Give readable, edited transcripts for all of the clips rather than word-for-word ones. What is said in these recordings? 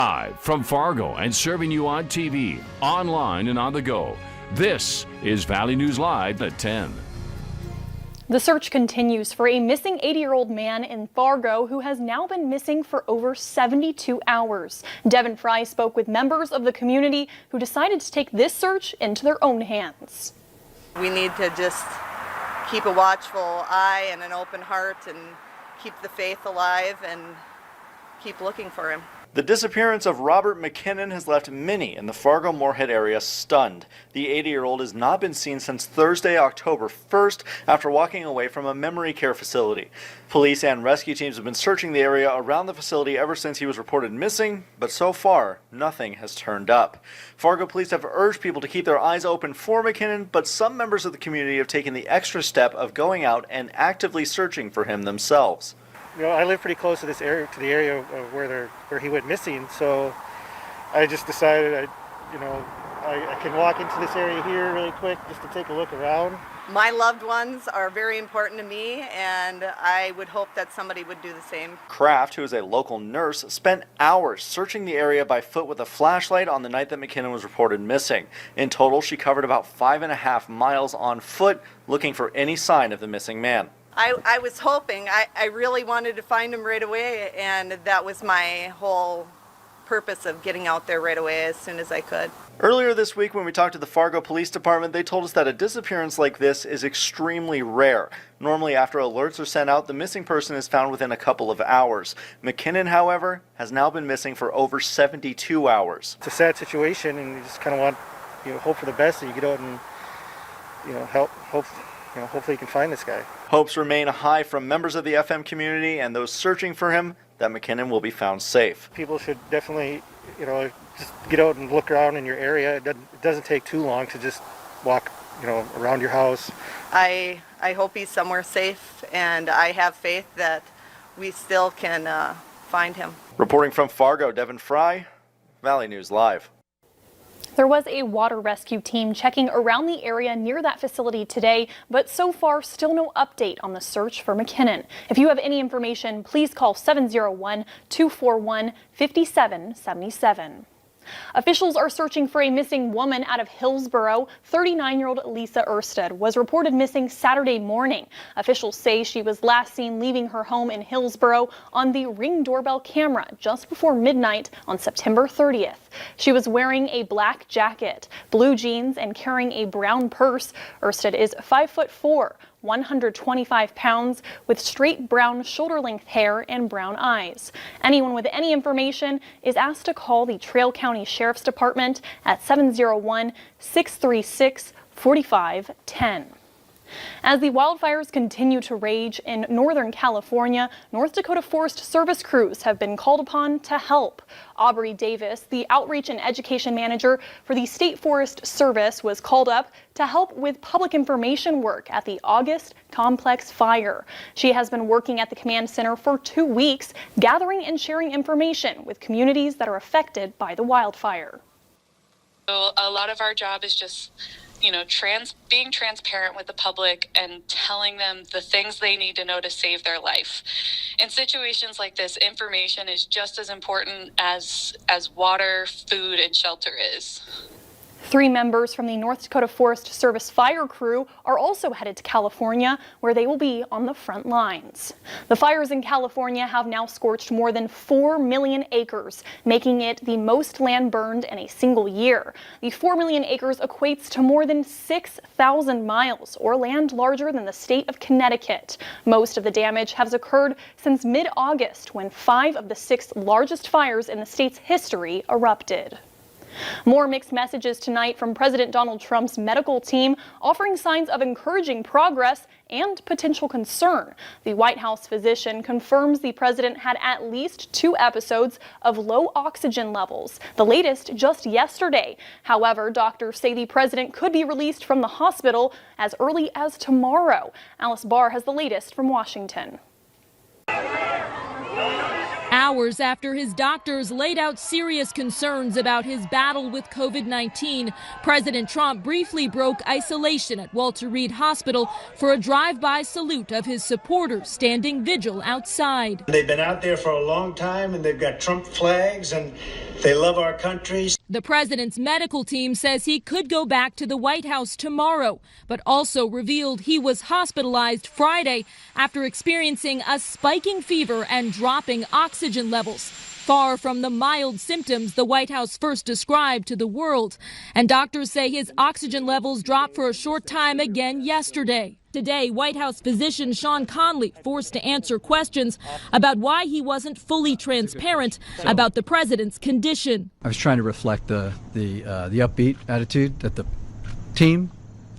Live from Fargo and serving you on TV, online, and on the go. This is Valley News Live at 10. The search continues for a missing 80-year-old man in Fargo who has now been missing for over 72 hours. Devin Fry spoke with members of the community who decided to take this search into their own hands. We need to just keep a watchful eye and an open heart and keep the faith alive and keep looking for him. The disappearance of Robert McKinnon has left many in the Fargo-Moorhead area stunned. The 80-year-old has not been seen since Thursday, October 1st, after walking away from a memory care facility. Police and rescue teams have been searching the area around the facility ever since he was reported missing, but so far, nothing has turned up. Fargo police have urged people to keep their eyes open for McKinnon, but some members of the community have taken the extra step of going out and actively searching for him themselves. You know, I live pretty close to this area, of where he went missing. So I just decided, I can walk into this area here really quick just to take a look around. My loved ones are very important to me, and I would hope that somebody would do the same. Kraft, who is a local nurse, spent hours searching the area by foot with a flashlight on the night that McKinnon was reported missing. In total, she covered about 5.5 miles on foot looking for any sign of the missing man. I was hoping, I really wanted to find him right away, and that was my whole purpose of getting out there right away as soon as I could. Earlier this week when we talked to the Fargo Police Department, they told us that a disappearance like this is extremely rare. Normally after alerts are sent out, the missing person is found within a couple of hours. McKinnon, however, has now been missing for over 72 hours. It's a sad situation, and you just kind of want, hope for the best, and you get out and, hopefully you can find this guy. Hopes remain high from members of the FM community and those searching for him that McKinnon will be found safe. People should definitely, just get out and look around in your area. It doesn't take too long to just walk, around your house. I hope he's somewhere safe, and I have faith that we still can find him. Reporting from Fargo, Devin Fry, Valley News Live. There was a water rescue team checking around the area near that facility today, but so far still no update on the search for McKinnon. If you have any information, please call 701-241-5777. Officials are searching for a missing woman out of Hillsboro. 39-year-old Lisa Erstead was reported missing Saturday morning. Officials say she was last seen leaving her home in Hillsboro on the Ring doorbell camera just before midnight on September 30th. She was wearing a black jacket, blue jeans, and carrying a brown purse. Erstead is 5'4", 125 pounds, with straight brown shoulder-length hair and brown eyes. Anyone with any information is asked to call the Trail County Sheriff's Department at 701-636-4510. As the wildfires continue to rage in Northern California, North Dakota Forest Service crews have been called upon to help. Aubrey Davis, the Outreach and Education Manager for the State Forest Service, was called up to help with public information work at the August Complex fire. She has been working at the command center for 2 weeks, gathering and sharing information with communities that are affected by the wildfire. So a lot of our job is just being transparent with the public and telling them the things they need to know to save their life. In situations like this, information is just as important as water, food, and shelter is. 3 members from the North Dakota Forest Service fire crew are also headed to California, where they will be on the front lines. The fires in California have now scorched more than 4 million acres, making it the most land burned in a single year. The 4 million acres equates to more than 6,000 miles, or land larger than the state of Connecticut. Most of the damage has occurred since mid-August, when 5 of the 6 largest fires in the state's history erupted. More mixed messages tonight from President Donald Trump's medical team, offering signs of encouraging progress and potential concern. The White House physician confirms the president had at least 2 episodes of low oxygen levels, the latest just yesterday. However, doctors say the president could be released from the hospital as early as tomorrow. Alice Barr has the latest from Washington. hours after his doctors laid out serious concerns about his battle with COVID-19, President Trump briefly broke isolation at Walter Reed Hospital for a drive-by salute of his supporters standing vigil outside. They've been out there for a long time, and they've got Trump flags, and they love our country. The president's medical team says he could go back to the White House tomorrow, but also revealed he was hospitalized Friday after experiencing a spiking fever and dropping oxygen levels, far from the mild symptoms the White House first described to the world. And doctors say his oxygen levels dropped for a short time again yesterday. Today, White House physician Sean Conley forced to answer questions about why he wasn't fully transparent about the president's condition. I was trying to reflect the upbeat attitude that the team,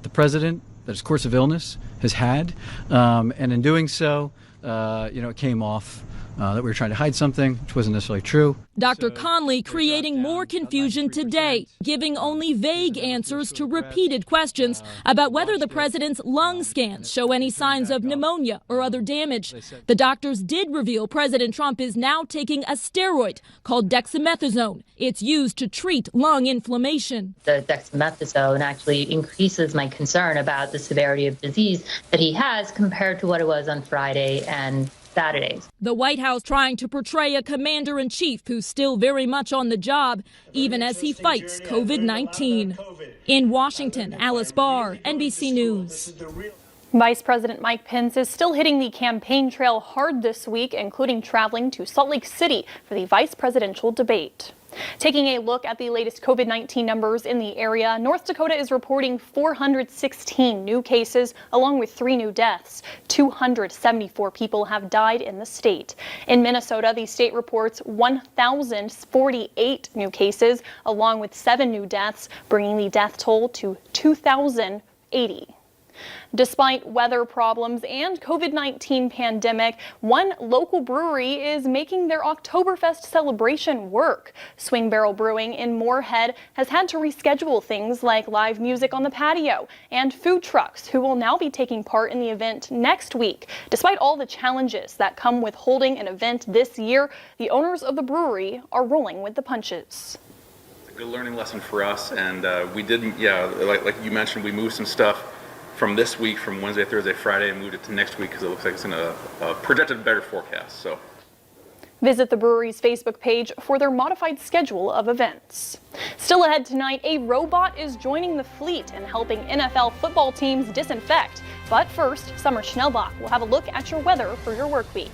the president, that his course of illness has had, and in doing so, it came off that we were trying to hide something, which wasn't necessarily true. Dr. Conley creating more confusion today, giving only vague answers to repeated questions about whether the president's lung scans show any signs of pneumonia or other damage. The doctors did reveal President Trump is now taking a steroid called dexamethasone. It's used to treat lung inflammation. The dexamethasone actually increases my concern about the severity of disease that he has compared to what it was on Friday and Saturdays. The White House trying to portray a commander-in-chief who's still very much on the job, even as he fights COVID-19. In Washington, Alice Barr, NBC News. Vice President Mike Pence is still hitting the campaign trail hard this week, including traveling to Salt Lake City for the vice presidential debate. Taking a look at the latest COVID-19 numbers in the area, North Dakota is reporting 416 new cases, along with 3 new deaths. 274 people have died in the state. In Minnesota, the state reports 1,048 new cases, along with 7 new deaths, bringing the death toll to 2,080. Despite weather problems and COVID-19 pandemic, one local brewery is making their Oktoberfest celebration work. Swing Barrel Brewing in Moorhead has had to reschedule things like live music on the patio and food trucks, who will now be taking part in the event next week. Despite all the challenges that come with holding an event this year, the owners of the brewery are rolling with the punches. It's a good learning lesson for us, and we didn't, like you mentioned, we moved some stuff from this week, from Wednesday, Thursday, Friday, and moved it to next week because it looks like it's in a projected better forecast. So, visit the brewery's Facebook page for their modified schedule of events. Still ahead tonight, a robot is joining the fleet and helping NFL football teams disinfect. But first, Summer Schnellbach will have a look at your weather for your work week.